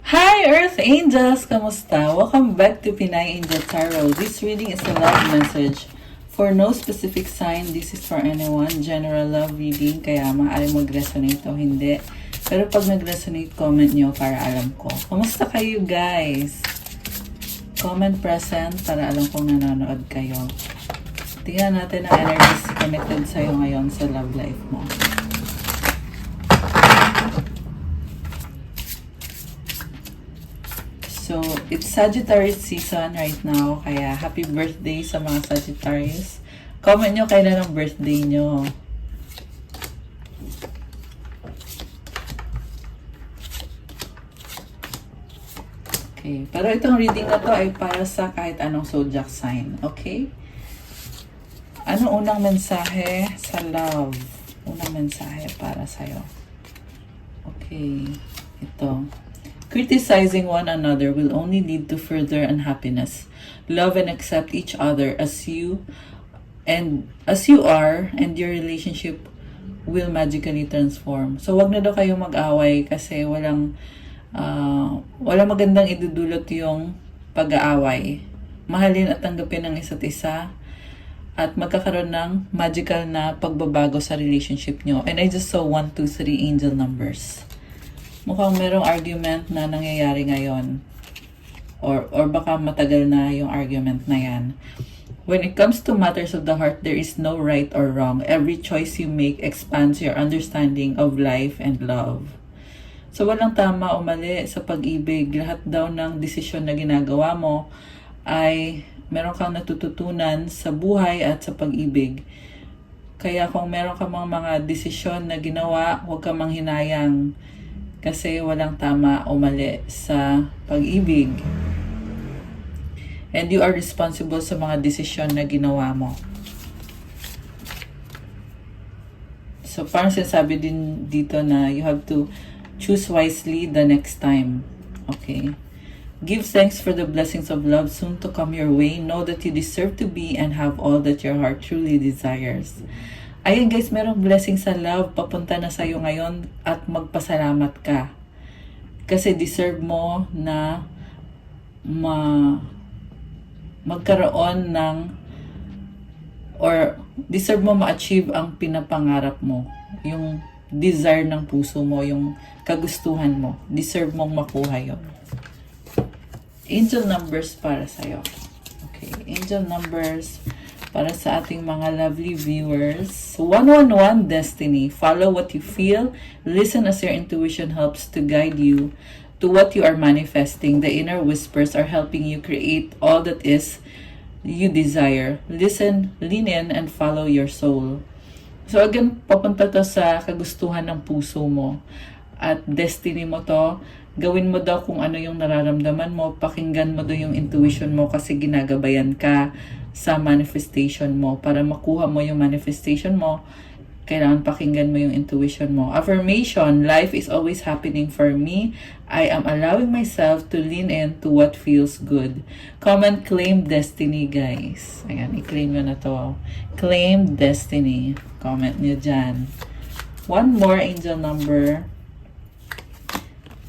Hi Earth Angels! Kamusta? Welcome back to Pinay Angel Tarot. This reading is a love message. For no specific sign, this is for anyone. General love reading, kaya maaari mag-resonate o hindi. Pero pag nag-resonate, comment nyo para alam ko. Kamusta kayo guys? Comment present para alam kong nanonood kayo. Tingnan natin ang energies connected sa'yo ngayon sa love life mo. So, it's Sagittarius season right now, kaya happy birthday sa mga Sagittarius. Comment nyo kailan ang birthday nyo. Okay, pero itong reading na to ay para sa kahit anong zodiac sign, okay? Ano unang mensahe sa love? Unang mensahe para sa'yo. Okay, ito. Criticizing one another will only lead to further unhappiness. Love and accept each other as you are, and your relationship will magically transform. So wag na daw kayo mag-away kasi walang magandang idudulot yung pag-aaway. Mahalin at tanggapin ang isa't isa at magkakaroon ng magical na pagbabago sa relationship nyo. And I just saw 1, 2, 3 angel numbers. Mukhang merong argument na nangyayari ngayon. Or baka matagal na yung argument na yan. When it comes to matters of the heart, there is no right or wrong. Every choice you make expands your understanding of life and love. So walang tama o mali sa pag-ibig. Lahat daw ng desisyon na ginagawa mo ay meron kang natututunan sa buhay at sa pag-ibig. Kaya kung meron ka mga desisyon na ginawa, huwag ka manghinayang. Kasi walang tama o mali sa pag-ibig. And you are responsible sa mga desisyon na ginawa mo. So parang sinasabi din dito na you have to choose wisely the next time. Okay? Give thanks for the blessings of love soon to come your way. Know that you deserve to be and have all that your heart truly desires. Ayun guys, merong blessing sa love papunta na sa'yo ngayon at magpasalamat ka. Kasi deserve mo na magkaroon ng or deserve mo ma-achieve ang pinapangarap mo. Yung desire ng puso mo, yung kagustuhan mo. Deserve mong makuha yun. Angel numbers para sa'yo. Okay, angel numbers para sa ating mga lovely viewers. 111 Destiny. Follow what you feel. Listen as your intuition helps to guide you to what you are manifesting. The inner whispers are helping you create all that is you desire. Listen, lean in, and follow your soul. So again, papunta to sa kagustuhan ng puso mo. At destiny mo to. Gawin mo daw kung ano yung nararamdaman mo. Pakinggan mo daw yung intuition mo kasi ginagabayan ka sa manifestation mo. Para makuha mo yung manifestation mo, kailangan pakinggan mo yung intuition mo. Affirmation, life is always happening for me. I am allowing myself to lean in to what feels good. Comment, claim destiny, guys. Ayan, i-claim nyo na to. Claim destiny. Comment nyo dyan. One more angel number.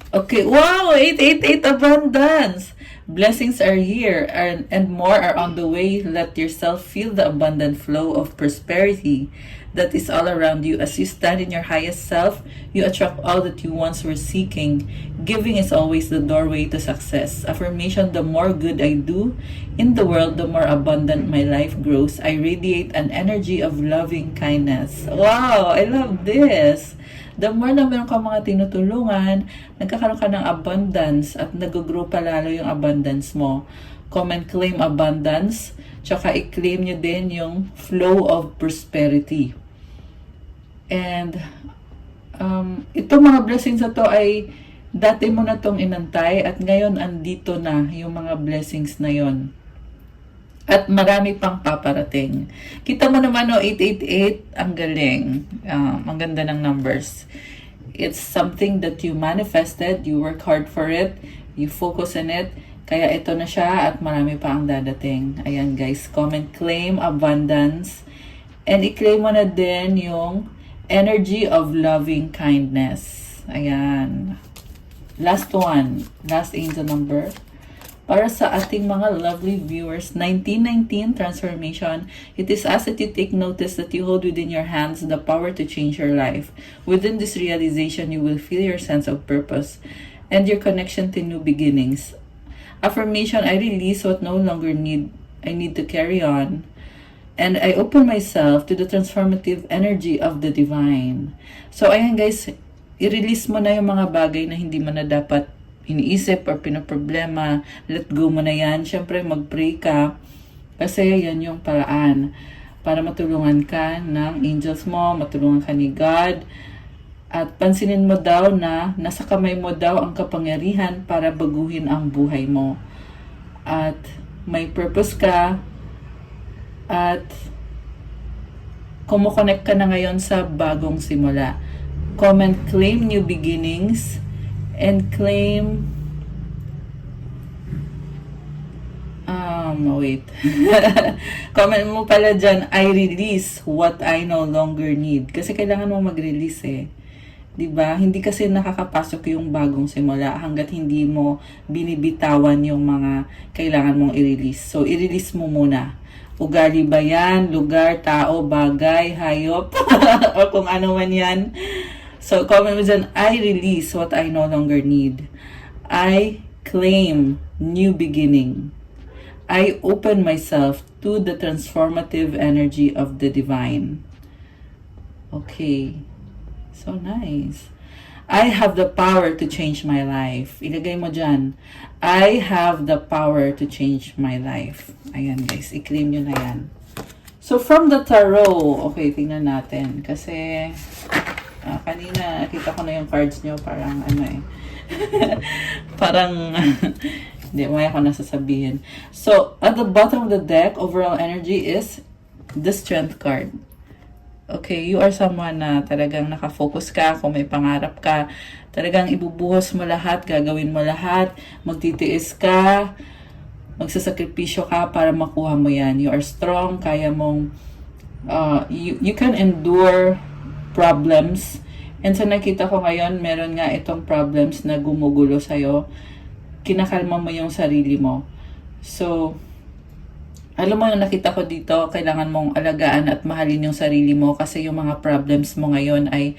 Okay, wow! 888 abundance! Blessings are here and more are on the way. Let yourself feel the abundant flow of prosperity that is all around you. As you stand in your highest self, you attract all that you once were seeking. Giving is always the doorway to success. Affirmation, the more good I do in the world, the more abundant my life grows. I radiate an energy of loving kindness. Wow! I love this! The more na meron ka mga tinutulungan, nagkakaroon ka ng abundance at nag-grow pa lalo yung abundance mo. Comment, claim abundance, tsaka i-claim nyo din yung flow of prosperity. And itong mga blessings na to ay dati mo na tong inantay at ngayon andito na yung mga blessings na yon. At marami pang paparating. Kita mo naman, 888, ang galing. Ang ganda ng numbers. It's something that you manifested, you work hard for it, you focus on it, kaya ito na siya at marami pa ang dadating. Ayan guys, comment, claim abundance, and i-claim mo na din yung energy of loving kindness. Ayan. Last one. Last angel number. Para sa ating mga lovely viewers, 1919 transformation. It is as that you take notice that you hold within your hands the power to change your life. Within this realization, you will feel your sense of purpose and your connection to new beginnings. Affirmation, I release what no longer I need to carry on. And I open myself to the transformative energy of the divine. So ayan guys, i-release mo na yung mga bagay na hindi mo na dapat iniisip or pinoproblema. Let go mo na yan. Siyempre mag-pray ka kasi yan yung paraan para matulungan ka ng angels mo, matulungan ka ni God. At pansinin mo daw na nasa kamay mo daw ang kapangyarihan para baguhin ang buhay mo. At may purpose ka at kumukonect ka na ngayon sa bagong simula. Comment, claim new beginnings and claim wait. Comment mo pala dyan, I release what I no longer need. Kasi kailangan mo mag-release eh. 'Di ba? Hindi kasi nakakapasok yung bagong simula hangga't hindi mo binibitawan yung mga kailangan mong i-release. So, i-release mo muna. Ugali ba yan? Lugar, tao, bagay, hayop, o kung ano man yan. So, comment mo dyan, I release what I no longer need. I claim new beginning. I open myself to the transformative energy of the divine. Okay. So nice. I have the power to change my life. Ilagay mo dyan. I have the power to change my life. Ayan guys, i-claim nyo na yan. So from the tarot, okay, tingnan natin. Kasi kanina nakita ko na yung cards nyo, parang ano eh. parang hindi, may ako nasasabihin. So, at the bottom of the deck, overall energy is the Strength card. Okay, you are someone na talagang nakafocus ka, kung may pangarap ka, talagang ibubuhos mo lahat, gagawin mo lahat, magtitiis ka, magsasakripisyo ka para makuha mo yan. You are strong, kaya mong, you can endure problems. And sa nakita ko ngayon, meron nga itong problems na gumugulo sa'yo. Kinakalma mo yung sarili mo. So, alam mo yung nakita ko dito, kailangan mong alagaan at mahalin yung sarili mo kasi yung mga problems mo ngayon ay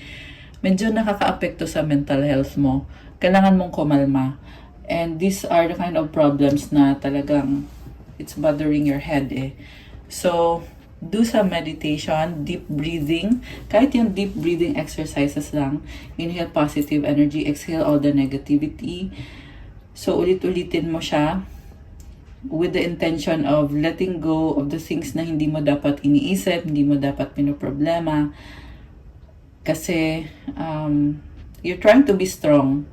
medyo nakaka-apekto sa mental health mo. Kailangan mong kumalma. And these are the kind of problems na talagang it's bothering your head eh. So, do some meditation, deep breathing. Kahit yung deep breathing exercises lang. Inhale positive energy, exhale all the negativity. So, ulit-ulitin mo siya with the intention of letting go of the things na hindi mo dapat iniisip, hindi mo dapat pinoproblema. Kasi, you're trying to be strong.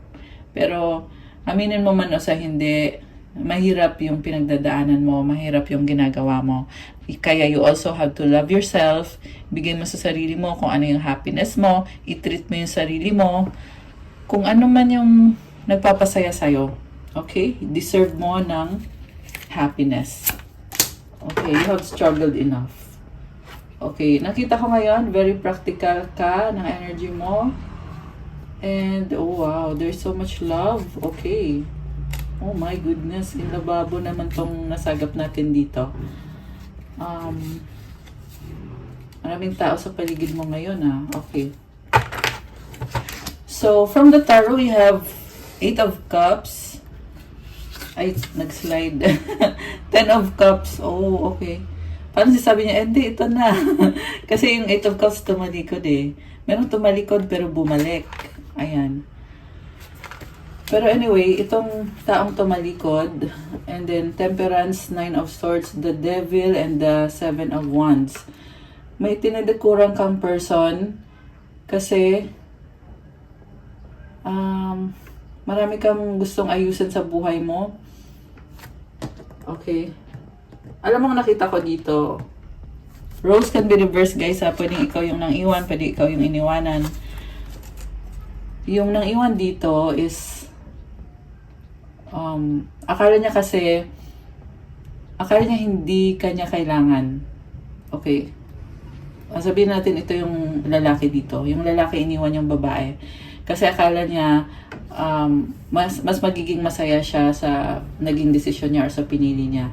Pero, aminin mo man o sa hindi, mahirap yung pinagdadaanan mo, mahirap yung ginagawa mo. Kaya you also have to love yourself, bigay mo sa sarili mo kung ano yung happiness mo, i-treat mo yung sarili mo, kung ano man yung nagpapasaya sa'yo. Okay? Deserve mo ng happiness. Okay, you have struggled enough. Okay, nakita ko ngayon, very practical ka ng energy mo. And, oh wow, there's so much love. Okay. Oh my goodness, inlababo naman tong nasagap natin dito. Maraming tao sa paligid mo ngayon ah. Okay. So, from the tarot, we have 8 of Cups. Ay, nag-slide. 10 of Cups. Oh, okay. Parang sabi niya, hindi, ito na. Kasi yung 8 of Cups tumalikod eh. Meron tumalikod pero bumalik. Ayan. Pero anyway, itong taong tumalikod, and then Temperance, 9 of Swords, the Devil, and the 7 of Wands. May tinadakurang kang person kasi marami kang gustong ayusin sa buhay mo. Okay. Alam mo nakita ko dito, Rose can be reversed guys ha. Pwedeng ikaw yung nang iwan, pwede ikaw yung iniwanan. Yung nang iwan dito is akala niya hindi kanya kailangan. Okay. Sabihin natin ito yung lalaki dito. Yung lalaki iniwan yung babae. Kasi akala niya mas magiging masaya siya sa naging desisyon niya or sa pinili niya.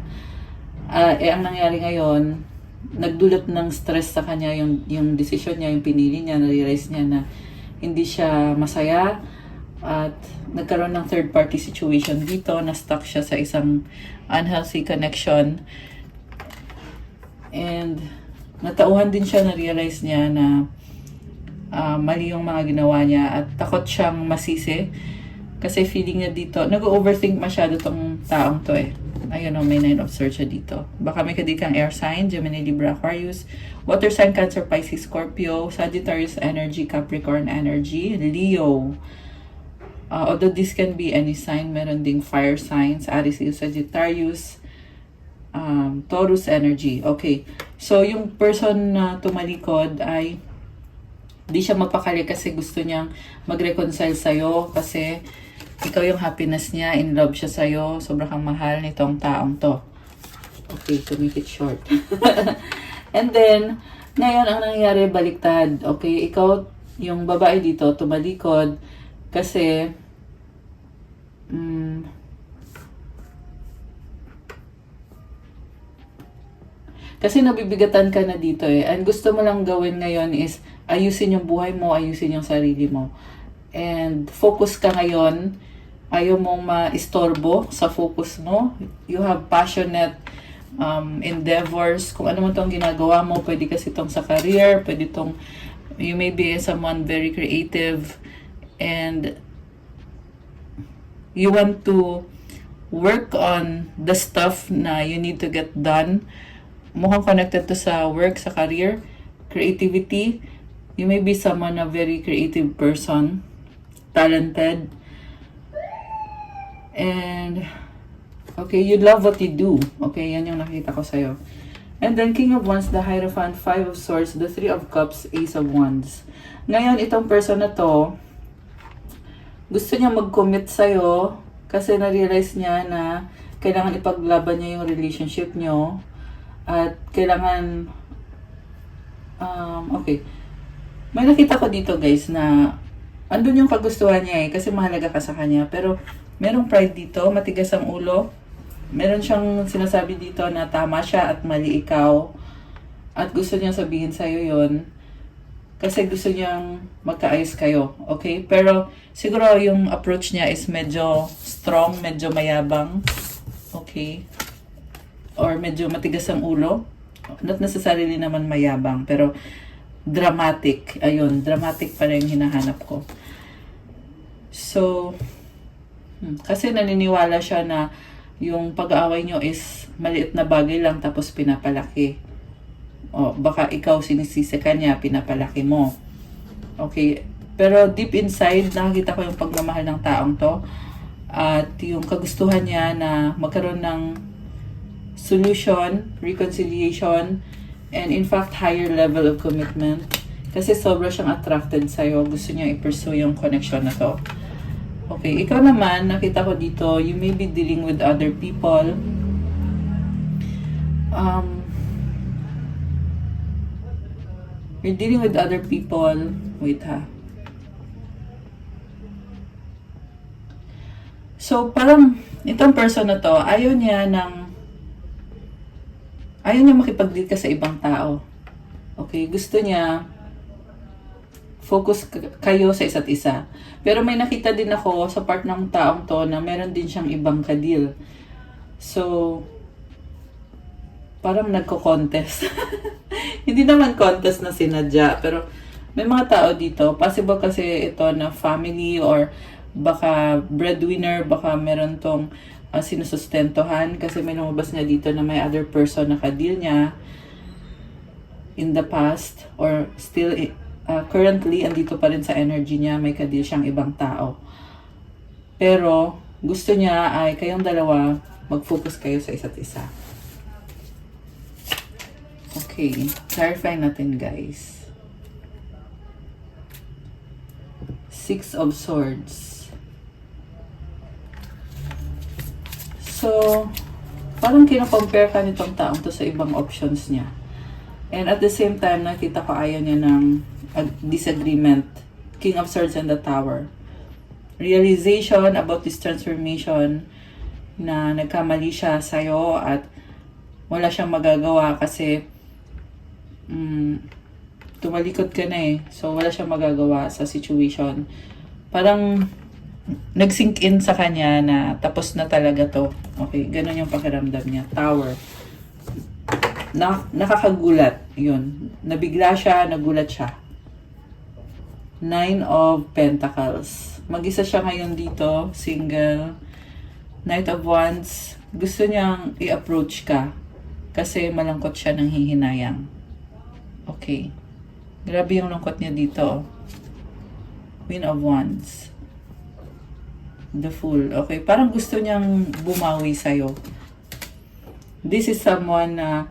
Ang nangyari ngayon, nagdulot ng stress sa kanya yung desisyon niya, yung pinili niya, na-realize niya na hindi siya masaya at nagkaroon ng third party situation dito, na stuck siya sa isang unhealthy connection. And natauhan din siya, na-realize niya na mali yung mga ginawa niya at takot siyang masisi kasi feeling niya dito, nag-overthink masyado tong taong to eh. Ayun o, may 9 of Swords siya dito. Baka may kadikang air sign, Gemini, Libra, Aquarius, water sign, Cancer, Pisces, Scorpio, Sagittarius energy, Capricorn energy, Leo. Although this can be any sign, meron ding fire signs, Aries, Sagittarius, Taurus energy. Okay. So, yung person na tumalikod ay di siya mapakali kasi gusto niyang mag-reconcile sa'yo kasi ikaw yung happiness niya, in love siya sa'yo, sobrang kang mahal nitong taong to. Okay, to make it short. And then, ngayon ang nangyayari, baliktad. Okay, ikaw, yung babae dito, tumalikod kasi kasi nabibigatan ka na dito eh. And gusto mo lang gawin ngayon is ayusin yung buhay mo, ayusin yung sarili mo. And focus ka ngayon. Ayaw mong ma-istorbo sa focus mo. You have passionate endeavors. Kung ano man itong ginagawa mo, pwede kasi itong sa career, pwede itong, you may be someone very creative and you want to work on the stuff na you need to get done. Mukhang connected to sa work, sa career, creativity. You may be someone, a very creative person, talented, and okay, you love what you do. Okay, yan yung nakita ko sa'yo. And then King of Wands, the Hierophant, 5 of Swords, the 3 of Cups, Ace of Wands. Ngayon, itong person na to, gusto niya mag-commit sa'yo kasi na-realize niya na kailangan ipaglaban niya yung relationship niyo at kailangan okay. May nakita ko dito guys na andun yung kagustuhan niya eh kasi mahalaga ka sa kanya, pero merong pride dito, matigas ang ulo. Meron siyang sinasabi dito na tama siya at mali ikaw. At gusto niyang sabihin sa'yo yon kasi gusto niyang magkaayos kayo. Okay? Pero siguro yung approach niya is medyo strong, medyo mayabang. Okay? Or medyo matigas ang ulo. Not necessarily naman mayabang, pero dramatic. Ayun, dramatic pa rin yung hinahanap ko. So, kasi naniniwala siya na yung pag-aaway nyo is maliit na bagay lang tapos pinapalaki. O baka ikaw sinisisi ka niya, pinapalaki mo. Okay, pero deep inside, nakikita ko yung pagmamahal ng taong to at yung kagustuhan niya na magkaroon ng solution, reconciliation, and in fact, higher level of commitment. Kasi sobra siyang attracted sa'yo. Gusto niya i-pursue yung connection na to. Okay, ikaw naman, nakita ko dito, you may be dealing with other people. You're dealing with other people. Wait ha. So, parang, itong person na to, ayaw niya makipag-deal ka sa ibang tao. Okay, gusto niya focus kayo sa isa't isa. Pero may nakita din ako sa part ng taong to na meron din siyang ibang kadil. So, parang nagko-contest. Hindi naman contest na sinadya, pero may mga tao dito. Possible kasi ito na family or baka breadwinner, baka meron tong sinusustentohan kasi may lumabas nga dito na may other person na kadil niya in the past or still currently andito pa rin sa energy niya, may kadil siyang ibang tao. Pero gusto niya ay kayong dalawa mag-focus kayo sa isa't isa. Okay, clarify natin guys. 6 of Swords. So, parang kino-compare ka nitong taong to sa ibang options niya. And at the same time, nakita ko ayaw niya ng disagreement King of Swords and the Tower. Realization about this transformation na nagkamali siya sa'yo at wala siyang magagawa kasi tumalikod ka na eh. So, wala siyang magagawa sa situation. Parang nag-sink in sa kanya na tapos na talaga to. Okay, ganun yung pakiramdam niya. Tower. Nakakagulat. Yun. Nabigla siya, nagulat siya. 9 of Pentacles. Mag-isa siya ngayon dito. Single. Knight of Wands. Gusto niyang i-approach ka. Kasi malangkot siya ng hihinayang. Okay. Grabe yung lungkot niya dito. Queen of Wands. The Fool. Okay. Parang gusto niyang bumawi sa'yo. This is someone na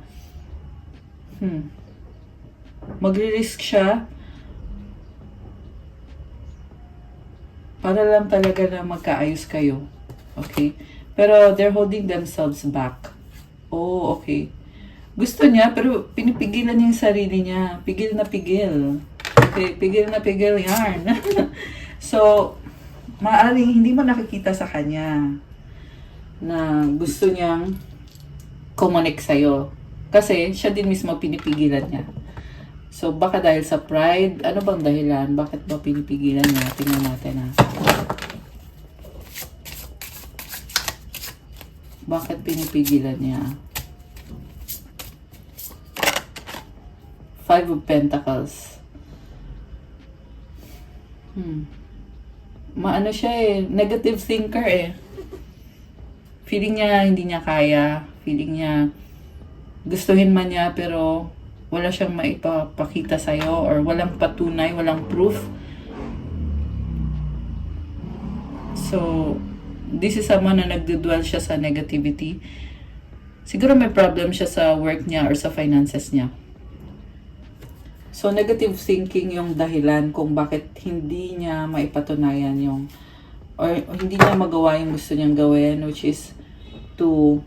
magre-risk siya para lang talaga na magkaayos kayo. Okay? Pero they're holding themselves back. Oh, okay. Gusto niya, pero pinipigilan niya yung sarili niya. Pigil na pigil. Okay, pigil na pigil yarn. So, maaaring hindi mo nakikita sa kanya na gusto niyang kumonek sa'yo. Kasi siya din mismo pinipigilan niya. So, baka dahil sa pride, ano bang dahilan? Bakit ba pinipigilan niya? Tingnan natin ha. Bakit pinipigilan niya? 5 of Pentacles. Maano siya eh. Negative thinker eh. Feeling niya hindi niya kaya. Feeling niya gustuhin man niya pero wala siyang maipapakita sa'yo or walang patunay, walang proof. So, this is someone na nagdudwell siya sa negativity. Siguro may problem siya sa work niya or sa finances niya. So, negative thinking yung dahilan kung bakit hindi niya maipatunayan yung or hindi niya magawa yung gusto niyang gawin, which is to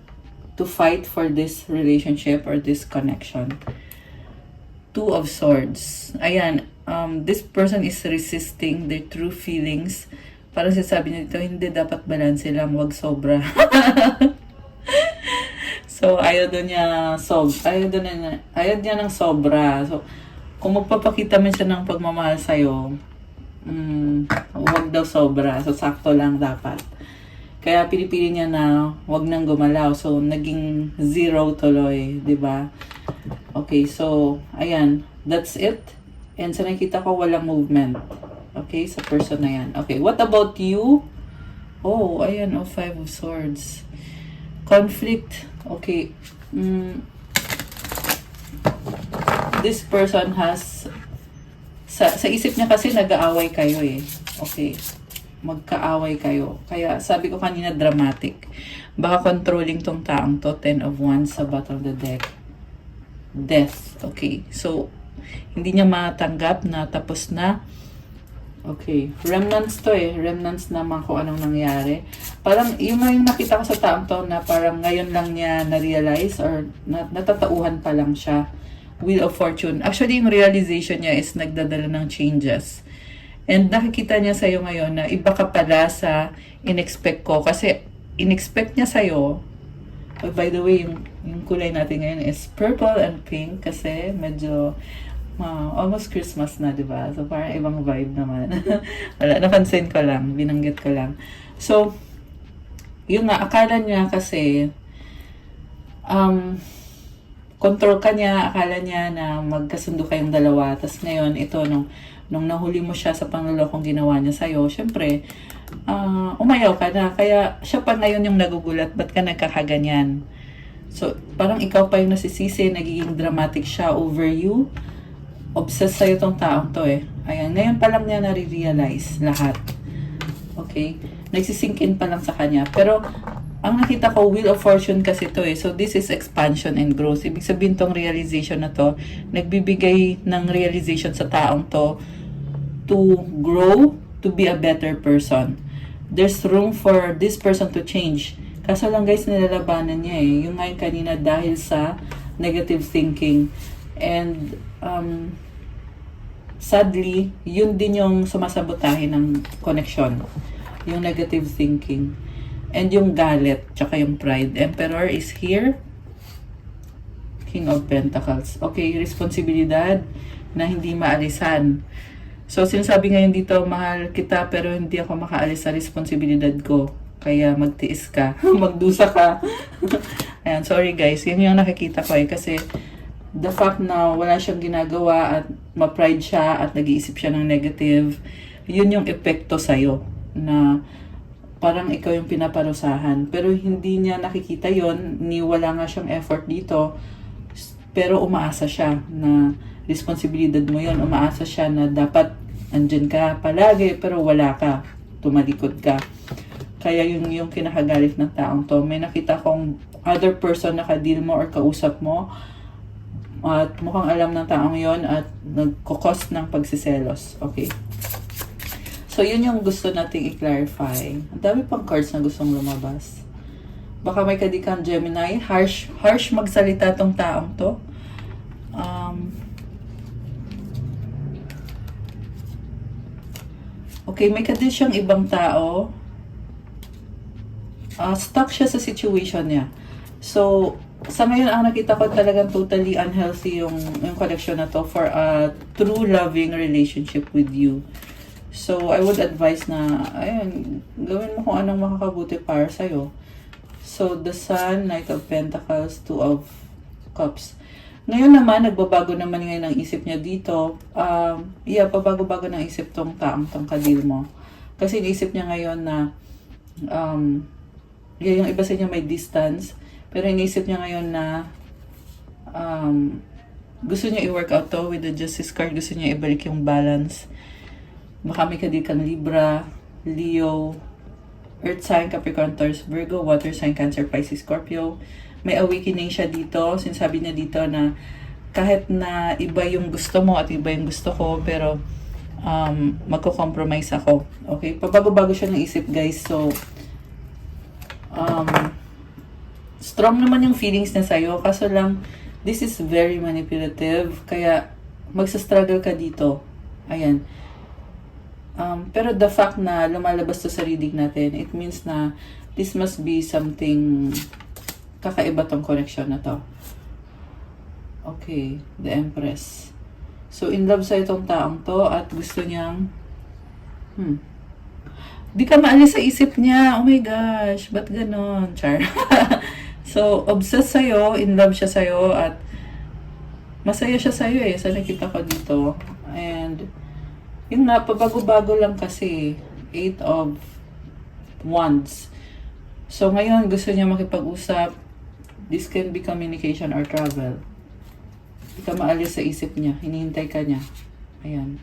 fight for this relationship or this connection. 2 of Swords. Ayan, this person is resisting their true feelings. Parang sinasabi niya dito, hindi dapat balanse lang, wag sobra. So, ayaw niya ng sobra. So, kung magpapakita man siya ng pagmamahal sa'yo, wag daw sobra. So, sakto lang dapat. Kaya pinipili niya na wag nang gumalaw. So, naging 0 tuloy, di ba? Okay, so, ayan. That's it. And sa nakita ko, walang movement. Okay, sa person na yan. Okay, what about you? Oh, ayan, 5 of Swords. Conflict. Okay. This person has sa isip niya kasi nag-aaway kayo eh. Okay. Magkaaway kayo. Kaya sabi ko kanina dramatic. Baka controlling tong taong to. 10 of Wands sa bottom of the deck. Death. Okay. So, hindi niya matanggap na tapos na. Okay. Remnants to eh. Remnants naman kung anong nangyari. Parang yung nakita ko sa taong to na parang ngayon lang niya na-realize or natatauhan pa lang siya. Wheel of Fortune. Actually, yung realization niya is nagdadala ng changes. And nakikita niya sa'yo ngayon na iba ka pala sa in-expect ko. Kasi in-expect niya sa'yo. By the way, yung kulay natin ngayon is purple and pink. Kasi medyo almost Christmas na, diba? So parang ibang vibe naman. Wala, napansin ko lang. Binanggit ko lang. So, yun nga, akala niya kasi control ka niya, akala niya na magkasundo kayong dalawa. Tapos ngayon, ito, nung nahuli mo siya sa panglulokong ginawa niya sa'yo, syempre, umayaw ka na. Kaya siya pa ngayon yung nagugulat, ba't ka nagkakaganyan? So, parang ikaw pa yung nasisisi, nagiging dramatic siya over you. Obsessed sa'yo tong taong to eh. Ayan, ngayon pa lang niya nare-realize lahat. Okay? Nagsisink in pa lang sa kanya. Pero, ang nakita ko, Wheel of Fortune kasi to eh. So, this is expansion and growth. Ibig sabihin tong realization na to, nagbibigay ng realization sa taong to grow, to be a better person. There's room for this person to change. Kaso lang guys, nilalabanan niya eh. Yung ngayon kanina dahil sa negative thinking. And, sadly, yun din yung sumasabotahe ng connection. Yung negative thinking. And yung galit, tsaka yung pride. Emperor is here. King of Pentacles. Okay, responsibilidad na hindi maalisan. So, sinasabi ngayon dito, mahal kita pero hindi ako makaalis sa responsibilidad ko. Kaya magtiis ka. Magdusa ka. Ayan, sorry guys. Yan yung nakikita ko kasi the fact na wala siyang ginagawa at ma-pride siya at nag-iisip siya ng negative, yun yung epekto sa'yo na parang ikaw yung pinaparusahan. Pero hindi niya nakikita yon, ni wala nga siyang effort dito, pero umaasa siya na responsibilidad mo yon, umaasa siya na dapat andyan ka palagi, pero wala ka, tumalikod ka. Kaya yun yung kinakagalit ng taong to. May nakita kong other person na ka-deal mo or kausap mo, at mukhang alam ng taong yon at nagkukos ng pagsiselos. Okay. So, yun yung gusto nating i-clarify. Ang dami pang cards na gustong lumabas. Baka may kadikang Gemini. Harsh magsalita tong taong to. Okay, may kadil siyang ibang tao. Stuck siya sa situation niya. So, sa ngayon, ang nakita ko talagang totally unhealthy yung connection na to for a true loving relationship with you. So, I would advise na, ayun, gawin mo kung anong makakabuti para sa'yo. So, the Sun, Knight of Pentacles, Two of Cups. Ngayon naman, nagbabago naman ngayon ang isip niya dito. Pabago-bago ng isip tong taong tong kadil mo. Kasi iniisip niya ngayon na, yung iba sa inyo may distance, pero iniisip niya ngayon na, gusto niya i-work out to with the Justice card, gusto niya ibalik yung balance. Baka may kadil kang Libra, Leo, Earth sign, Capricorn, Taurus, Virgo, Water sign, Cancer, Pisces, Scorpio. May awakening siya dito. Sinasabi niya dito na kahit na iba yung gusto mo at iba yung gusto ko, pero magko-compromise ako. Okay? Pabago-bago siya ng isip, guys. So, strong naman yung feelings niya sa'yo. Kaso lang, this is very manipulative. Kaya, magsa-struggle ka dito. Ayan. Pero the fact na lumalabas to sa reading natin, it means na this must be something kakaiba tong connection na to. Okay, the Empress. So, in love sa itong taong to at gusto niyang di ka maalis sa isip niya. Oh my gosh, ba't ganon? Char. So, obsessed sa'yo, in love siya sa'yo at masaya siya sa'yo sa nakita ko dito. And yun nga, pabago-bago lang kasi. 8 of Wands. So, ngayon, gusto niya makipag-usap. This can be communication or travel. Hindi ka maalis sa isip niya. Hinihintay ka niya. Ayan.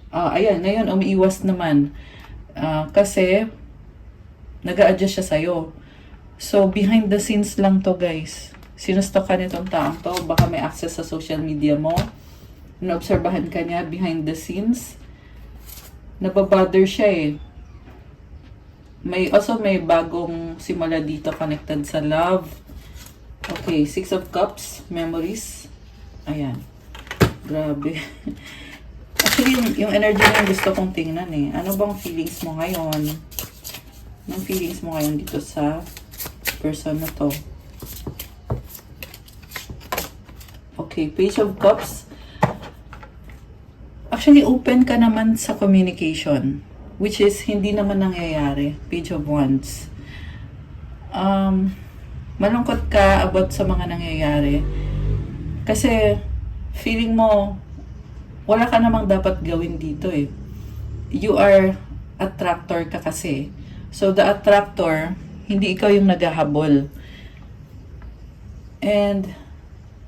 Ayan, ngayon, umiiwas naman. Kasi, nag-a-adjust siya sa'yo. So, behind the scenes lang to, guys. Sinustock ka nitong taong to. Baka may access sa social media mo. Naobserbahan ka niya behind the scenes. Nababother siya May bagong simula dito connected sa love. Okay, 6 of Cups, memories. Ayan. Grabe. Actually, yung energy na yung gusto kong tingnan Ano bang feelings mo ngayon? Anong feelings mo ngayon dito sa person na to? Okay, Page of Cups. Actually, open ka naman sa communication, which is hindi naman nangyayari. Page of Wands. Malungkot ka about sa mga nangyayari. Kasi, feeling mo, wala ka namang dapat gawin dito You are attractor ka kasi. So, the attractor, hindi ikaw yung naghahabol. And,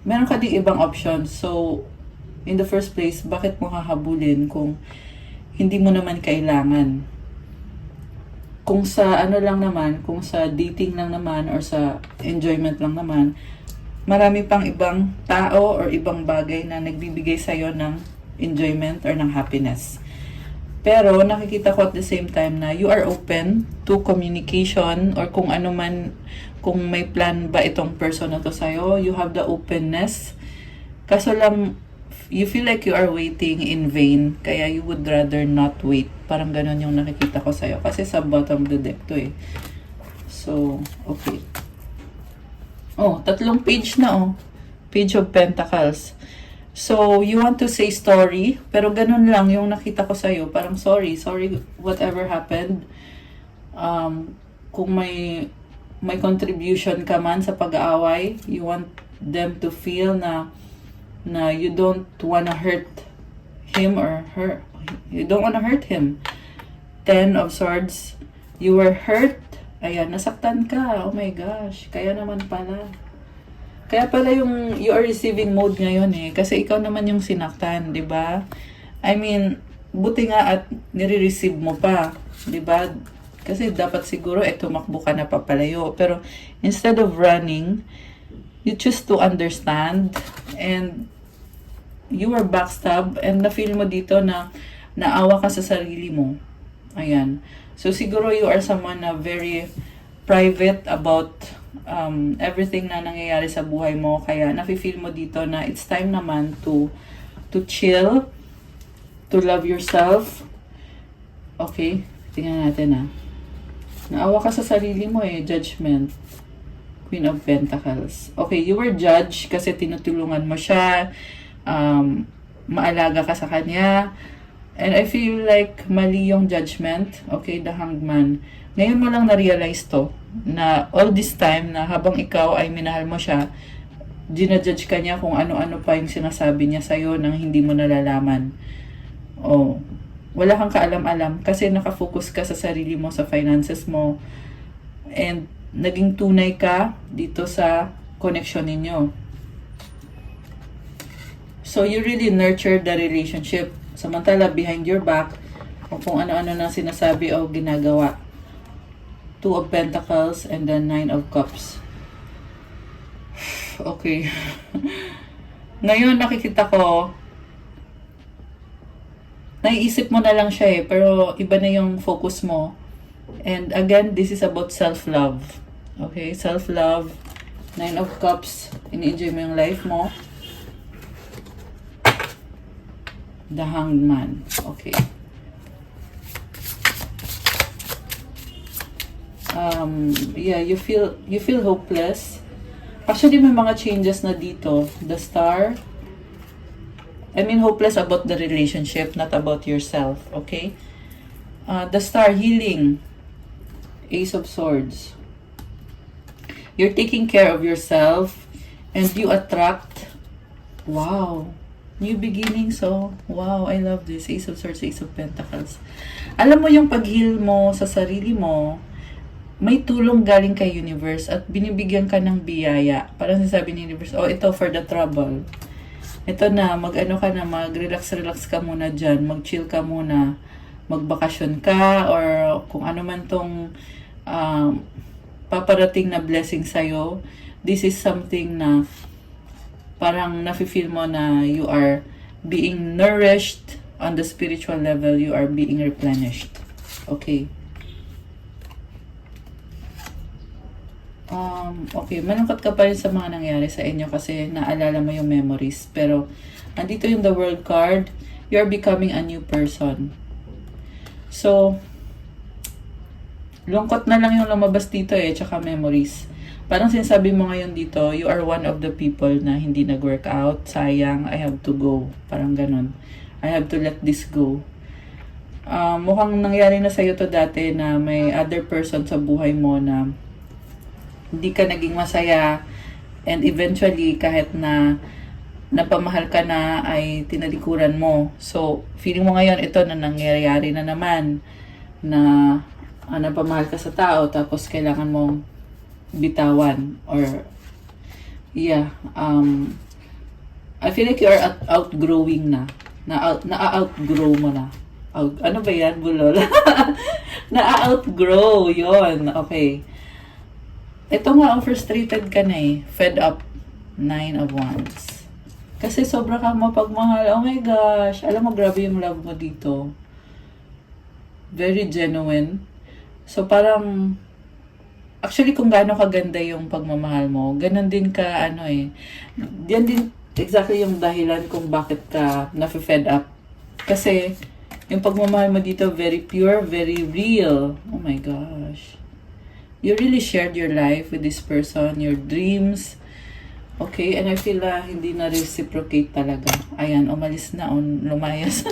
meron ka ding ibang options. So, in the first place, bakit mo hahabulin kung hindi mo naman kailangan? Kung sa lang naman, kung sa dating lang naman or sa enjoyment lang naman, marami pang ibang tao or ibang bagay na nagbibigay sa'yo ng enjoyment or ng happiness. Pero nakikita ko at the same time na you are open to communication or kung ano man, kung may plan ba itong person na to sa'yo, you have the openness. Kaso lang, you feel like you are waiting in vain, kaya you would rather not wait. Parang ganun yung nakikita ko sa'yo. Kasi sa bottom of the deck to eh. So, okay. Oh, 3 page na oh. Page of Pentacles. So, you want to say story, pero ganun lang yung nakita ko sa'yo. Parang sorry whatever happened. Kung may contribution ka man sa pag-aaway, you want them to feel na you don't wanna hurt him or her. You don't wanna hurt him. 10 of Swords. You were hurt. Ayan, nasaktan ka. Oh my gosh. Kaya naman pala. Kaya pala yung you are receiving mode ngayon eh. Kasi ikaw naman yung sinaktan, di ba? I mean, buti nga at nire-receive mo pa. Di ba? Kasi dapat siguro tumakbo ka na papalayo. Pero instead of running, you choose to understand and you were backstab and na-feel mo dito na naawa ka sa sarili mo. Ayan. So siguro you are someone na very private about everything na nangyayari sa buhay mo. Kaya nafe-feel mo dito na it's time naman to chill, to love yourself. Okay, tingnan natin ah. Naawa ka sa sarili mo eh, Judgment. Queen of Pentacles. Okay, you were judged kasi tinutulungan mo siya, maalaga ka sa kanya, and I feel like mali yung judgment. Okay, the Hangman. Ngayon mo lang na-realize to, na all this time na habang ikaw ay minahal mo siya, ginajudge ka niya kung ano-ano pa yung sinasabi niya sa'yo nang hindi mo nalalaman. Oh, wala kang kaalam-alam kasi nakafocus ka sa sarili mo, sa finances mo, and naging tunay ka dito sa connection ninyo. So, you really nurtured the relationship. Samantala, behind your back, o kung ano-ano na sinasabi o ginagawa. 2 of Pentacles and then 9 of Cups. Okay. Ngayon, nakikita ko, naiisip mo na lang siya eh, pero iba na yung focus mo. And again, this is about self-love. Okay, self-love. 9 of Cups. Ini-enjoy mo yung life mo. The Hanged Man. Okay. Yeah, you feel hopeless. Actually, may mga changes na dito. The Star. I mean, hopeless about the relationship, not about yourself. Okay? The Star, healing. Ace of Swords. You're taking care of yourself and you attract, wow, new beginnings. So, wow, I love this. Ace of Swords, Ace of Pentacles. Alam mo yung pag-heal mo sa sarili mo, may tulong galing kay universe at binibigyan ka ng biyaya. Parang sinasabi ni universe, oh, ito for the trouble. Ito na, mag-ano ka na, mag-relax ka muna dyan, mag-chill ka muna, magbakasyon ka, or kung ano man tong paparating na blessing sa'yo. This is something na parang nafe-feel mo na you are being nourished on the spiritual level, you are being replenished. Okay. Okay, malungkot ka pa rin sa mga nangyari sa inyo kasi naalala mo yung memories. Pero, andito yung the World card, you're becoming a new person. So, lungkot na lang yung lumabas dito eh, tsaka memories. Parang sinasabi mo ngayon dito, you are one of the people na hindi nag-work out. Sayang, I have to go. Parang ganun. I have to let this go. Mukhang nangyari na sa'yo to dati na may other person sa buhay mo na hindi ka naging masaya, and eventually kahit na napamahal ka na ay tinalikuran mo. So, feeling mo ngayon ito na nangyayari na naman na napamahal ka sa tao tapos kailangan mong bitawan or yeah, I feel like you are outgrowing na-outgrow mo na. Ano ba yan, bulol? Na-outgrow, yon. Okay. Ito nga, frustrated ka na eh. Fed up. 9 of Wands. Kasi sobra kang mapagmahal. Oh my gosh. Alam mo, grabe yung love mo dito. Very genuine. So, parang, actually, kung gaano kaganda yung pagmamahal mo, ganun din ka, yan din exactly yung dahilan kung bakit ka nafe-fed up. Kasi, yung pagmamahal mo dito, very pure, very real. Oh my gosh. You really shared your life with this person, your dreams. Okay, and I feel hindi na reciprocate talaga. Ayan, umalis na, lumayas.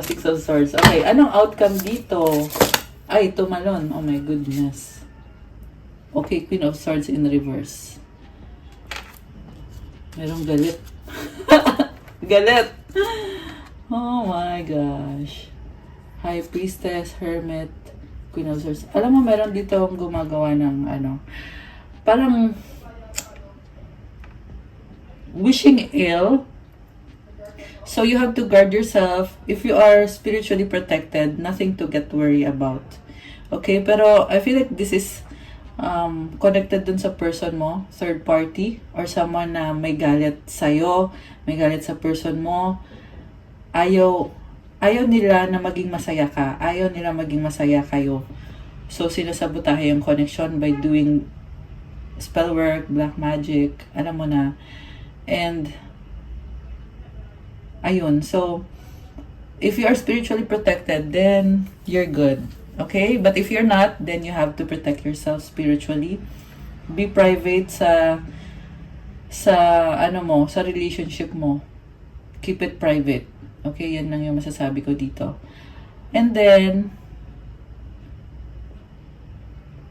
Six of Swords. Okay, anong outcome dito? Ay, tumalon. Oh my goodness. Okay, Queen of Swords in reverse. Merong galit. Galit! Oh my gosh. High Priestess, Hermit, Queen of Swords. Alam mo, meron dito akong gumagawa ng parang wishing ill. So you have to guard yourself. If you are spiritually protected, nothing to get worried about. Okay, pero I feel like this is connected dun sa person mo, third party, or someone na may galit sa'yo, may galit sa person mo. Ayaw nila na maging masaya ka. Ayaw nila maging masaya kayo. So, sinasabotahe yung connection by doing spell work, black magic, alam mo na. And, ayun. So, if you are spiritually protected, then you're good. Okay? But if you're not, then you have to protect yourself spiritually. Be private sa relationship mo. Keep it private. Okay? Yan lang yung masasabi ko dito. And then,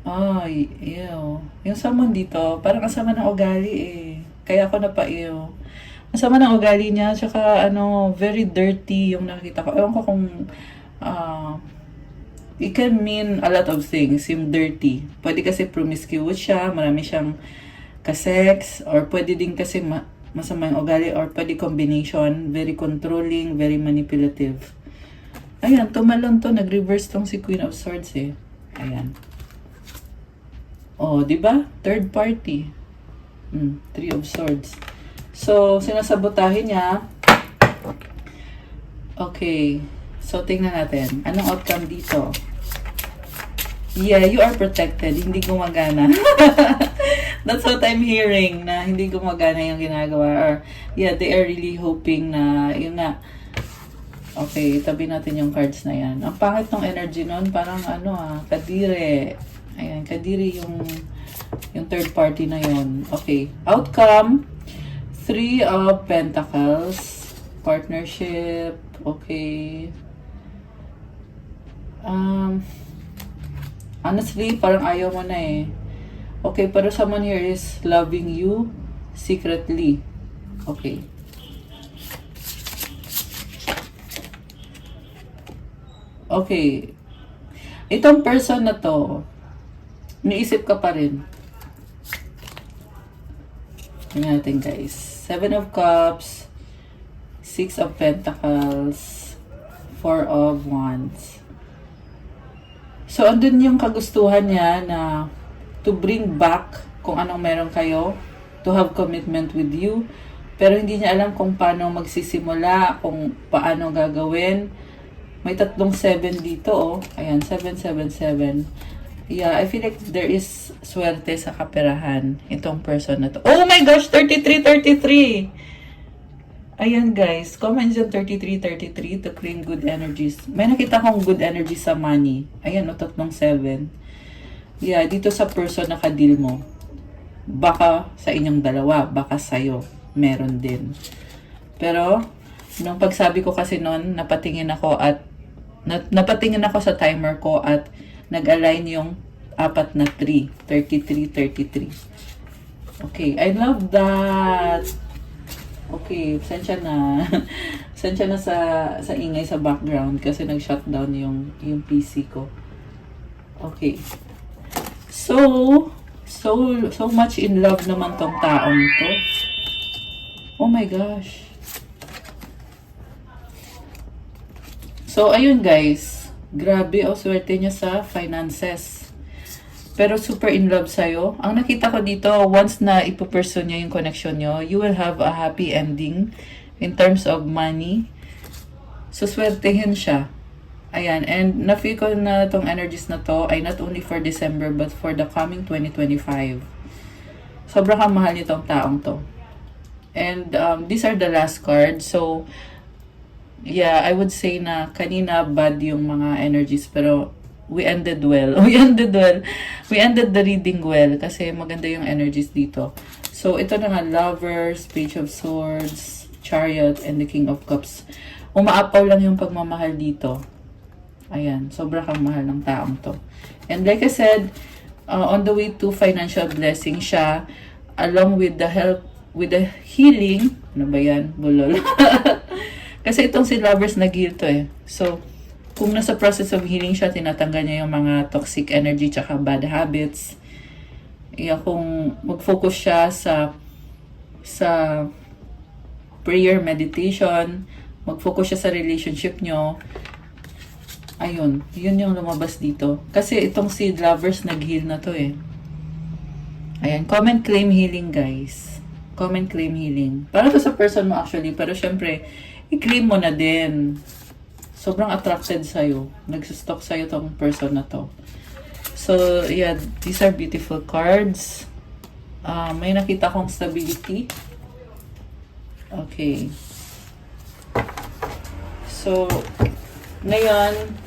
ew. Yung someone dito, parang kasama ng ugali eh. Kaya ako napaiyo. Masama ng ugali niya, tsaka very dirty yung nakita ko. Ewan ko kung it can mean a lot of things, yung dirty. Pwede kasi promiscuous siya, marami siyang kasex, or pwede din kasi masama yung ugali, or pwede combination, very controlling, very manipulative. Ayan, tumalon to, nag-reverse tong si Queen of Swords eh. Ayan. Oh, di ba? Third party. Three of Swords. So, sinasabotahin niya. Okay. So, tingnan natin. Anong outcome dito? Yeah, you are protected. Hindi gumagana. That's what I'm hearing, na hindi gumagana yung ginagawa. Or, yeah, they are really hoping na, yun nga. Okay, itabi natin yung cards na yan. Ang pangit ng energy nun, parang kadire. Ayan, kadiri yung third party na yun. Okay. Outcome, Three of Pentacles, partnership, okay. Honestly, parang ayaw mo na eh. Okay, pero someone here is loving you secretly. Okay. Okay. Itong person na to, niisip ka pa rin. Tingnan natin guys. Seven of Cups, Six of Pentacles, Four of Wands. So, andun yung kagustuhan niya na to bring back kung anong meron kayo, to have commitment with you. Pero hindi niya alam kung paano magsisimula, kung paano gagawin. May tatlong 7 dito, oh. Ayan, 777. Yeah, I feel like there is swerte sa kaperahan itong person na to. Oh my gosh, 33. Ayan guys, comment dyan 33 to claim good energies. May nakita kong good energy sa money. Ayan, o, tatlong 7. Yeah, dito sa person na kadil mo. Baka sa inyong dalawa, baka sa'yo, meron din. Pero, nung pagsabi ko kasi noon, napatingin ako sa timer ko at nag-align yung apat na 3. 33. Okay, I love that. Okay, sensya na. Sensya na sa ingay sa background kasi nag-shutdown yung PC ko. Okay. So much in love naman tong taong to. Oh my gosh. So, ayun guys. Grabe, swerte niya sa finances. Pero super in love sa'yo. Ang nakita ko dito, once na ipupursue niya yung connection niyo, you will have a happy ending in terms of money. So, swertehin siya. Ayan, and na-feel ko na itong energies na to ay not only for December but for the coming 2025. Sobrang kang mahal nitong taong to. And these are the last cards. So, yeah, I would say na kanina bad yung mga energies, pero we ended well. We ended well. We ended the reading well kasi maganda yung energies dito. So, ito na nga, Lovers, Page of Swords, Chariot, and the King of Cups. Umaapaw lang yung pagmamahal dito. Ayan, sobra kang mahal ng taong to. And like I said, on the way to financial blessing siya, along with the help, with the healing, ano ba yan? Bulol. Kasi itong si Lovers nag-heal to eh. So, kung nasa process of healing siya, tinatanggal niya yung mga toxic energy tsaka bad habits. Yan, kung mag-focus siya sa prayer, meditation, mag-focus siya sa relationship nyo, ayun, yun yung lumabas dito. Kasi itong si Lovers nag-heal na to eh. Ayan, comment, claim, healing guys. Comment, claim, healing. Para to sa person mo actually, pero syempre, i-claim mo na din. Sobrang attracted sa'yo. Nagsustalk sa'yo tong person na to. So, yeah, these are beautiful cards. May nakita kong stability. Okay. So, ngayon,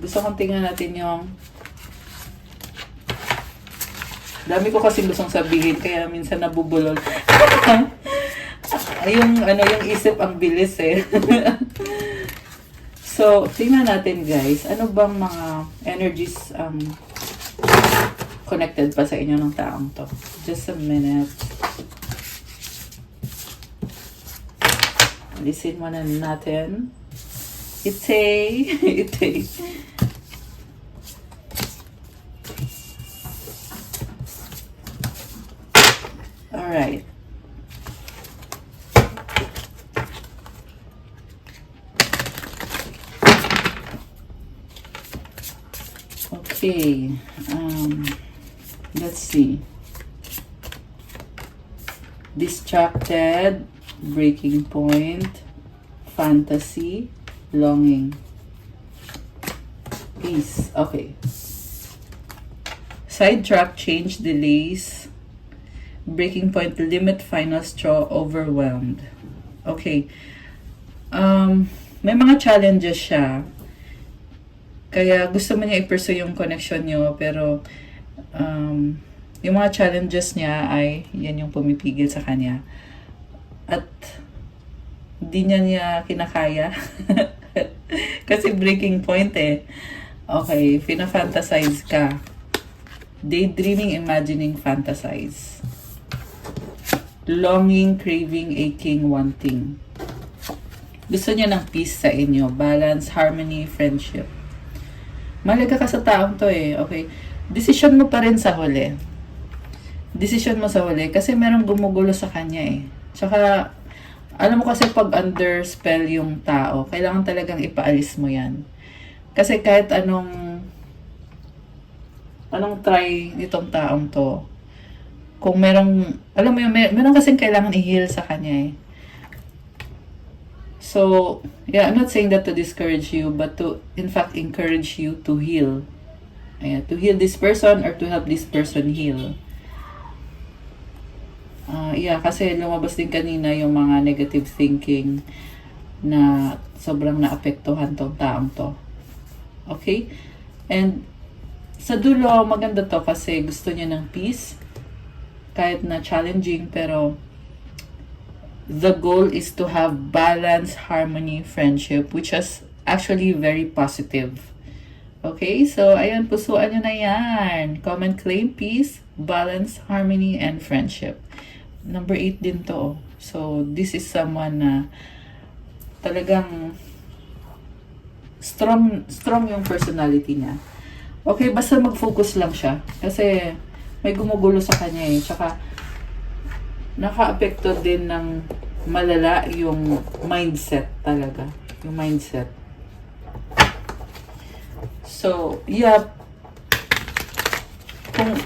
gusto kong tingnan natin yung dami ko kasi gustong sabihin, kaya minsan nabubulol. yung isip ang bilis eh. So, tingnan natin guys, ano bang mga energies connected pa sa inyo ng taong to. Just a minute. Alisin muna natin. Ite. Alright. Okay. Let's see. Distracted, breaking point, fantasy, longing, peace. Okay. Sidetrack, change, delays, breaking point, limit, final straw, overwhelmed. Okay. May mga challenges siya. Kaya gusto mo niya i-pursue yung connection niyo, pero yung mga challenges niya ay yan yung pumipigil sa kanya. At di niya kinakaya. Kasi breaking point eh. Okay, fina-fantasize ka. Daydreaming, imagining, fantasize. Longing, craving, aching, wanting. Gusto niya ng peace sa inyo. Balance, harmony, friendship. Malaga ka sa taong to eh. Okay. Decision mo pa rin sa huli. Decision mo sa huli. Kasi merong gumugulo sa kanya eh. Tsaka, alam mo kasi pag under spell yung tao, kailangan talagang ipaalis mo yan. Kasi kahit anong try nitong taong to, kung merong, alam mo yun, meron kasing kailangan i-heal sa kanya eh. So, yeah, I'm not saying that to discourage you, but to, in fact, encourage you to heal. Ayan, to heal this person or to help this person heal. Yeah, kasi lumabas din kanina yung mga negative thinking na sobrang naapektuhan tong taong to. Okay? And sa dulo, maganda to kasi gusto niya ng peace. Kahit na challenging, pero the goal is to have balance, harmony, friendship, which is actually very positive. Okay? So, ayan, pusuan nyo na yan. Comment, claim, peace, balance, harmony, and friendship. Number 8 din to. So, this is someone na talagang strong yung personality niya. Okay, basta mag-focus lang siya. Kasi may gumugulo sa kanya eh. Tsaka, naka-apekto din ng malala yung mindset talaga. Yung mindset. So, yeah.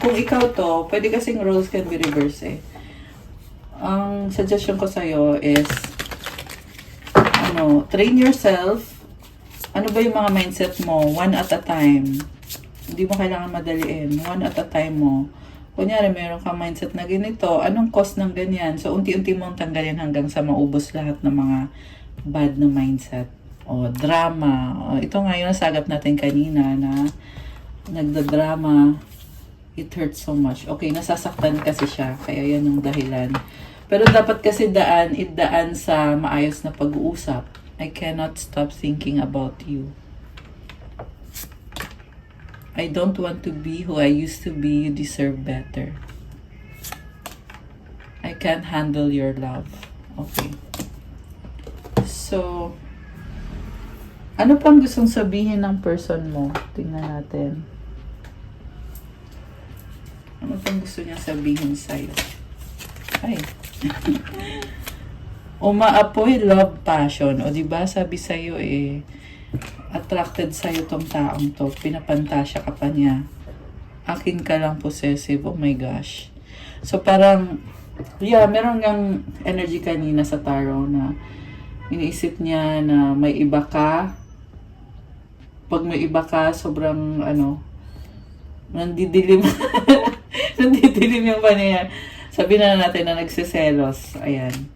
Kung ikaw to, pwede kasing roles can be reversed eh. Ang suggestion ko sa'yo is, train yourself. Ano ba yung mga mindset mo? One at a time. Hindi mo kailangan madaliin. One at a time mo. Kunyari, meron kang mindset na ganito, anong cause ng ganyan? So, unti-unti mong tanggalin hanggang sa maubos lahat ng mga bad na mindset. O, drama. O, ito nga yung nasagap natin kanina na nagda-drama. It hurts so much. Okay, nasasaktan kasi siya. Kaya yan yung dahilan. Pero dapat kasi idaan sa maayos na pag-uusap. I cannot stop thinking about you. I don't want to be who I used to be. You deserve better. I can't handle your love. Okay. So, ano pang gustong sabihin ng person mo? Tingnan natin. Ano pang gusto niya sabihin sa'yo? Ay. Umaapoy love passion. O diba sabi sa'yo attracted sa'yo tong taong to. Pinapantasya ka pa niya. Akin ka lang possessive. Oh my gosh. So parang, meron ngang energy kanina sa tarot na iniisip niya na may iba ka. Pag may iba ka, sobrang nandidilim. Nandidilim yung paniya. Sabi na natin na nagsiselos. Ayan.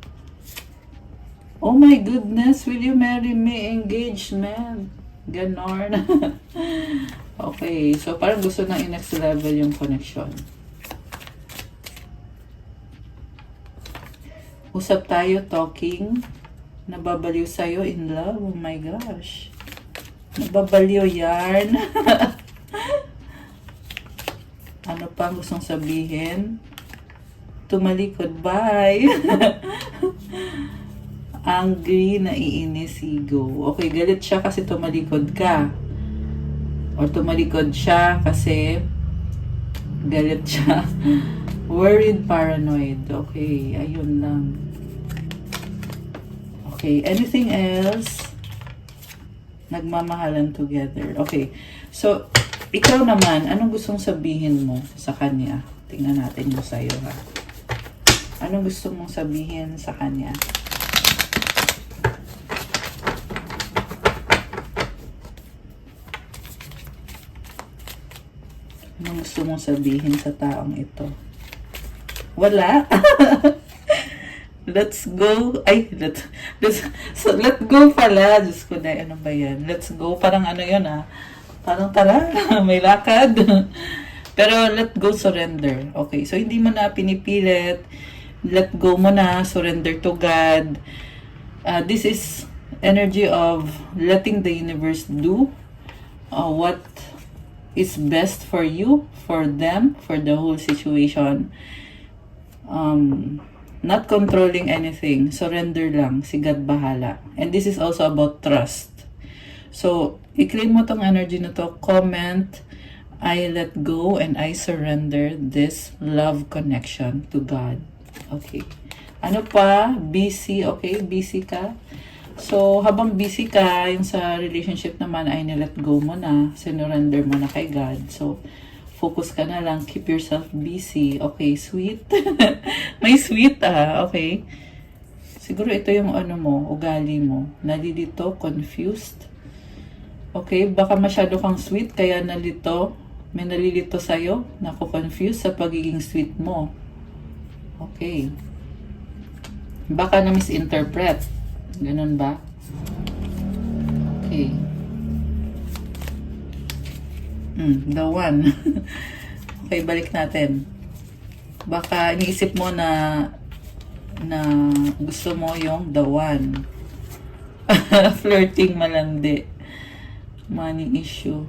Oh my goodness, will you marry me? Engagement. Ganon. Okay, so parang gusto na i-next level yung connection. Usap tayo, talking. Nababaliw sa'yo, in love. Oh my gosh. Nababaliw yarn. Ano pa gustong sabihin? Tumalikod, bye. Angry, naiinis, ego. Okay, galit siya kasi tumalikod ka. Or tumalikod siya kasi galit siya. Worried, paranoid. Okay, ayun lang. Okay, anything else? Nagmamahalan together. Okay, so, ikaw naman, anong gustong sabihin mo sa kanya? Tingnan natin yung sa'yo, ha? Anong gusto mong sabihin sa kanya? Anong gusto mong sabihin sa taong ito? Wala? Let's go. Ay, let go pala. Diyos ko na, ano ba yan? Let's go. Parang ano yun, Parang tara, may lakad. Pero let go, surrender. Okay, so hindi mo na pinipilit. Let go mo na, surrender to God. This is energy of letting the universe do what is best for you, for them, for the whole situation. Not controlling anything. Surrender lang. Si God bahala. And this is also about trust. So, i-claim mo tong energy na to. Comment, I let go and I surrender this love connection to God. Okay. Ano pa? Busy. Okay, busy ka. So, habang busy ka, yung sa relationship naman ay nilet go mo na, sinurrender mo na kay God. So, focus ka na lang, keep yourself busy. Okay, sweet. May sweet, okay. Siguro ito yung ugali mo. Nalilito, confused. Okay, baka masyado kang sweet, kaya may nalilito sa'yo, confused sa pagiging sweet mo. Okay. Baka na misinterpret. Ganun ba? Okay. The one. Okay, balik natin. Baka iniisip mo na gusto mo yung the one. Flirting, malandi. Money issue.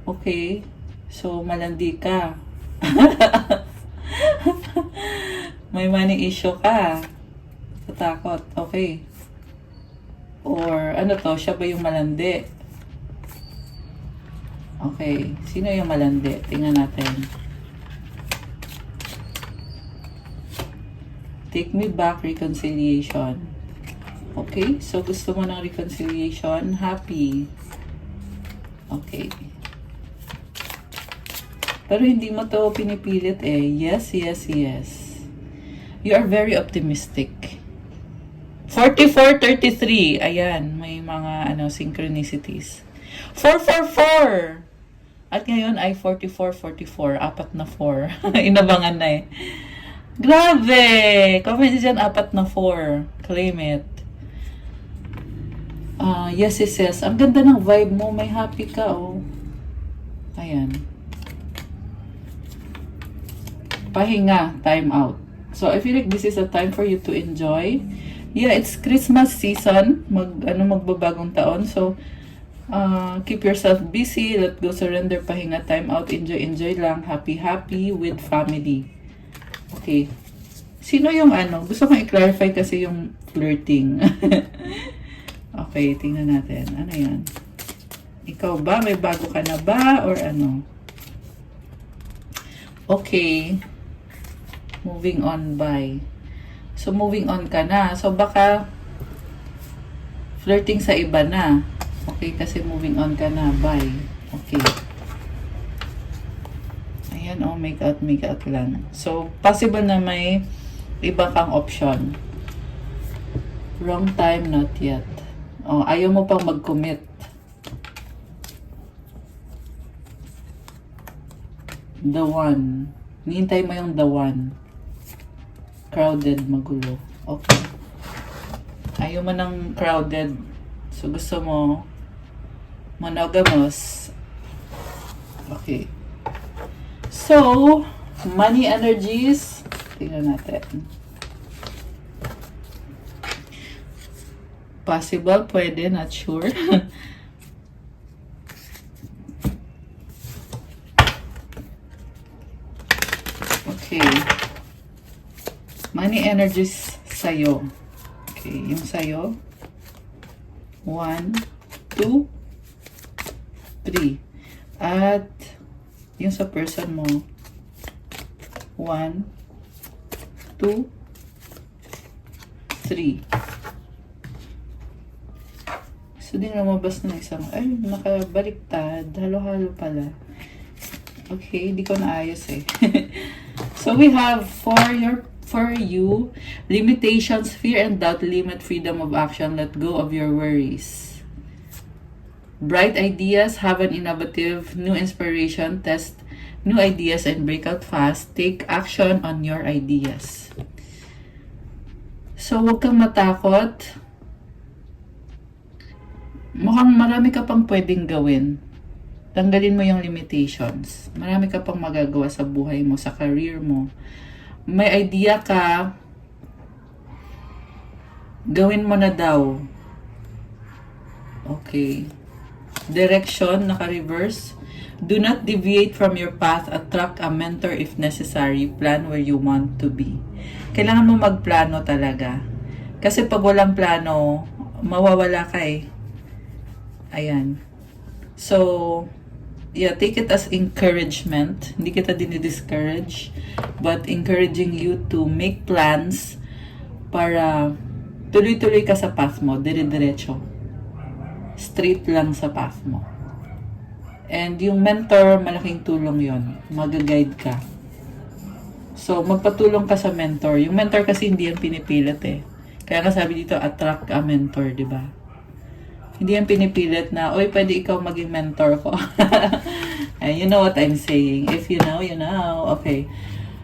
Okay. So, malandi ka. May money issue ka. Katakot. Okay. Or, siya ba yung malandi? Okay. Sino yung malandi? Tingnan natin. Take me back, reconciliation. Okay. So, gusto mo ng reconciliation. Happy. Okay. Pero hindi mo to pinipilit Yes, yes, yes. You are very optimistic. 44-33. Ayan, may mga synchronicities. 444. At ngayon ay 44, 44. Apat na 4. Inabangan na eh. Grabe! Comment dyan, apat na 4. Claim it. Yes, yes, yes. Ang ganda ng vibe mo. May happy ka, oh. Ayan. Pahinga. Time out. So, I feel like this is a time for you to enjoy. Yeah, it's Christmas season. Magbabagong taon. So, keep yourself busy. Let go, surrender, pahinga, time out. Enjoy, enjoy lang. Happy, happy with family. Okay. Sino yung Gusto kong i-clarify kasi yung flirting. Okay, tingnan natin. Ano yan? Ikaw ba? May bago ka na ba? Or ano? Okay. Moving on by. So, moving on ka na. So, baka flirting sa iba na. Okay, kasi moving on ka na. Bye. Okay. Ayan, oh, make out lang. So, possible na may iba kang option. Wrong time, not yet. Oh, ayaw mo pang mag-commit. The one. Nihintay mo yung the one. Crowded, magulo. Okay. Ayaw mo ng crowded. So, gusto mo monogamous. Okay. So, money energies. Tingnan natin. Possible, pwede, not sure. Okay. Money energies sa'yo. Okay, yung sa'yo. 1, 2, 3. At yung sa person mo. 1, 2, 3. So, din lumabas na isang, ay, nakabaliktad. Halo-halo pala. Okay, hindi ko naayos eh. So, we have for you, limitations, fear and doubt, limit freedom of action, let go of your worries. Bright ideas, have an innovative, new inspiration, test new ideas and break out fast. Take action on your ideas. So, huwag kang matakot. Mukhang marami ka pang pwedeng gawin. Tanggalin mo yung limitations. Marami ka pang magagawa sa buhay mo, sa career mo. May idea ka, gawin mo na daw. Okay. Direction, naka-reverse. Do not deviate from your path. Attract a mentor if necessary. Plan where you want to be. Kailangan mo magplano talaga. Kasi pag walang plano, mawawala ka eh. Ayan. So, yeah, take it as encouragement. Hindi kita dinidiscourage, but encouraging you to make plans para tuloy-tuloy ka sa path mo, dire-diretso. Straight lang sa path mo. And yung mentor, malaking tulong yon. Mag-guide ka. So, magpatulong ka sa mentor. Yung mentor kasi hindi yan pinipilit eh. Kaya nga sabi dito, attract a mentor, di ba? Hindi yan pinipilit na, oy, pwede ikaw maging mentor ko. And you know what I'm saying. If you know, you know. Okay.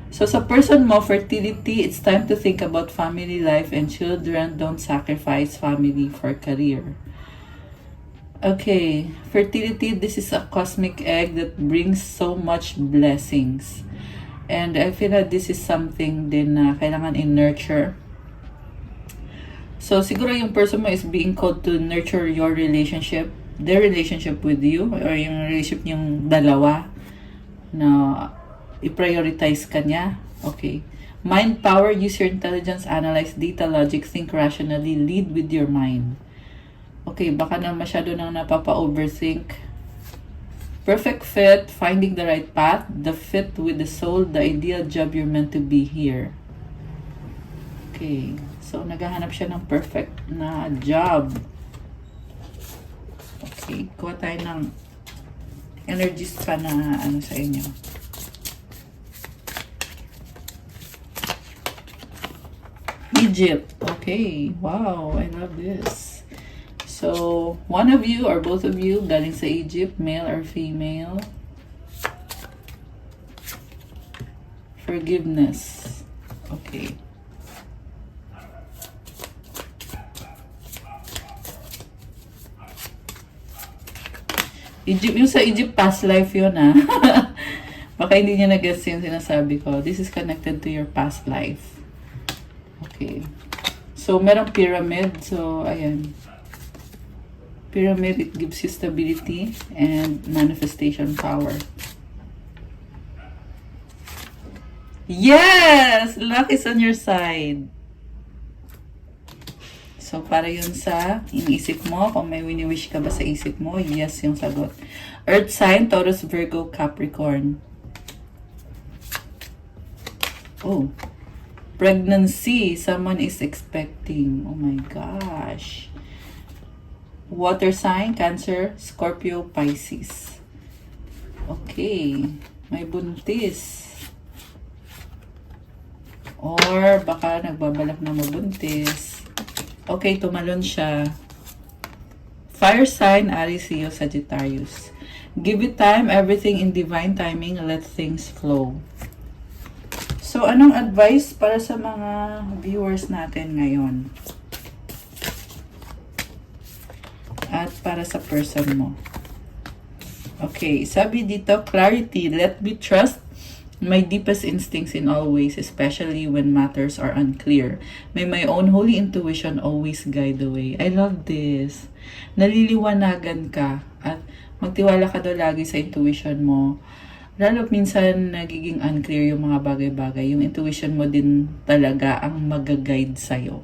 So, sa person mo, fertility, it's time to think about family life and children. Don't sacrifice family for career. Okay. Fertility, this is a cosmic egg that brings so much blessings. And I feel that this is something din na kailangan in-nurture. So, siguro yung person mo is being called to nurture your relationship, their relationship with you, or yung relationship yung dalawa na i-prioritize ka niya. Okay. Mind power, use your intelligence, analyze data, logic, think rationally, lead with your mind. Okay, baka na masyado nang napapa-overthink. Perfect fit, finding the right path, the fit with the soul, the ideal job you're meant to be here. Okay. So, naghahanap siya ng perfect na job. Okay. Kuha tayo ng energies pa na sa inyo. Egypt. Okay. Wow. I love this. So, one of you or both of you galing sa Egypt, male or female. Forgiveness. Okay. Egypt, yung sa Egypt past life yun Baka hindi niya na-guess yung sinasabi ko. This is connected to your past life. Okay. So, merong pyramid. So, ayan. Pyramid, it gives you stability and manifestation power. Yes! Luck is on your side. So, para yun sa iniisip mo. Kung may wini-wish ka ba sa isip mo, yes yung sagot. Earth sign, Taurus, Virgo, Capricorn. Oh. Pregnancy. Someone is expecting. Oh my gosh. Water sign, Cancer, Scorpio, Pisces. Okay. May buntis. Or baka nagbabalak na mabuntis. Okay, tumalon siya. Fire sign, Aries, Leo, Sagittarius. Give it time, everything in divine timing, let things flow. So, anong advice para sa mga viewers natin ngayon? At para sa person mo. Okay, sabi dito, clarity, let me trust my deepest instincts in all ways, especially when matters are unclear. May my own holy intuition always guide the way. I love this. Naliliwanagan ka at magtiwala ka daw lagi sa intuition mo. Lalo minsan nagiging unclear yung mga bagay-bagay. Yung intuition mo din talaga ang mag-guide sa'yo.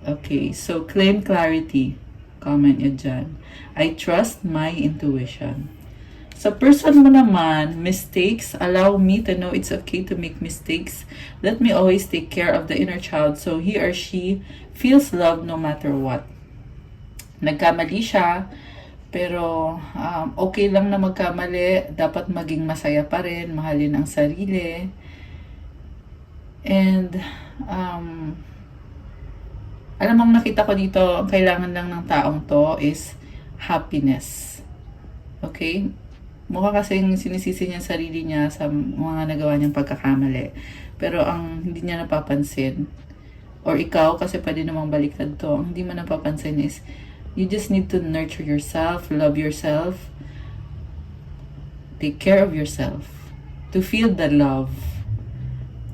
Okay, so claim clarity. Comment nyo dyan. I trust my intuition. Sa person mo naman, mistakes, allow me to know it's okay to make mistakes. Let me always take care of the inner child so he or she feels loved no matter what. Nagkamali siya, pero okay lang na magkamali. Dapat maging masaya pa rin, mahalin ang sarili. And, alam mong nakita ko dito, ang kailangan lang ng taong to is happiness. Okay? Mukha kasing sinisisi niya sarili niya sa mga nagawa niyang pagkakamali. Pero ang hindi niya napapansin, or ikaw, kasi pwede namang baliktad to, ang hindi mo napapansin is, you just need to nurture yourself, love yourself, take care of yourself, to feel the love.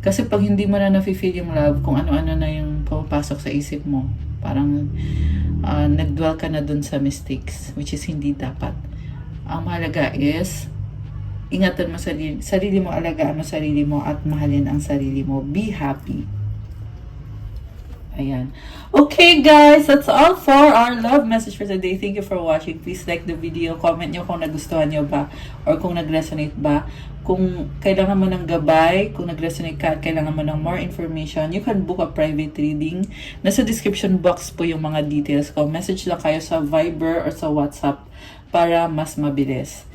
Kasi pag hindi mo na nafe-feel yung love, kung ano-ano na yung pumapasok sa isip mo, parang nagdwell ka na dun sa mistakes, which is hindi dapat. Ang mahalaga is, ingatan mo sarili mo, alagaan mo sarili mo, at mahalin ang sarili mo. Be happy. Ayan. Okay guys, that's all for our love message for today. Thank you for watching. Please like the video. Comment nyo kung nagustuhan nyo ba or kung nag-resonate ba. Kung kailangan mo ng gabay, kung nag-resonate ka at kailangan mo ng more information, you can book a private reading. Nasa description box po yung mga details ko. Message lang kayo sa Viber or sa WhatsApp para mas mabilis.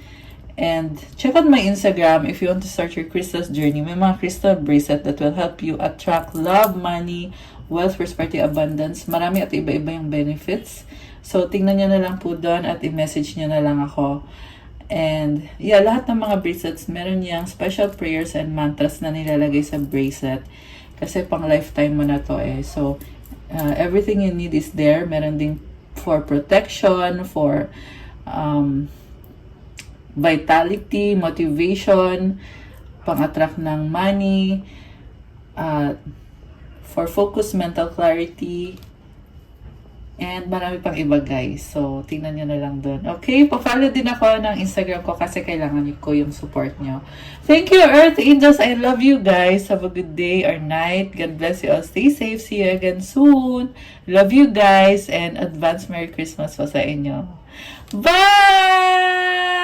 And check out my Instagram if you want to start your crystals journey. May mga crystal bracelet that will help you attract love, money, wealth, prosperity, abundance. Marami at iba-iba yung benefits. So, tingnan nyo na lang po doon at i-message nyo na lang ako. And, yeah, lahat ng mga bracelets, meron niyang special prayers and mantras na nilalagay sa bracelet. Kasi pang lifetime mo na to eh. So, everything you need is there. Meron ding for protection, for vitality, motivation, pang-attract ng money, for focus, mental clarity, and marami pang iba guys. So, tingnan nyo na lang doon. Okay, pa-follow din ako ng Instagram ko kasi kailangan ko yung support nyo. Thank you, Earth Angels. I love you guys. Have a good day or night. God bless you all. Stay safe. See you again soon. Love you guys and advance Merry Christmas po sa inyo. Bye!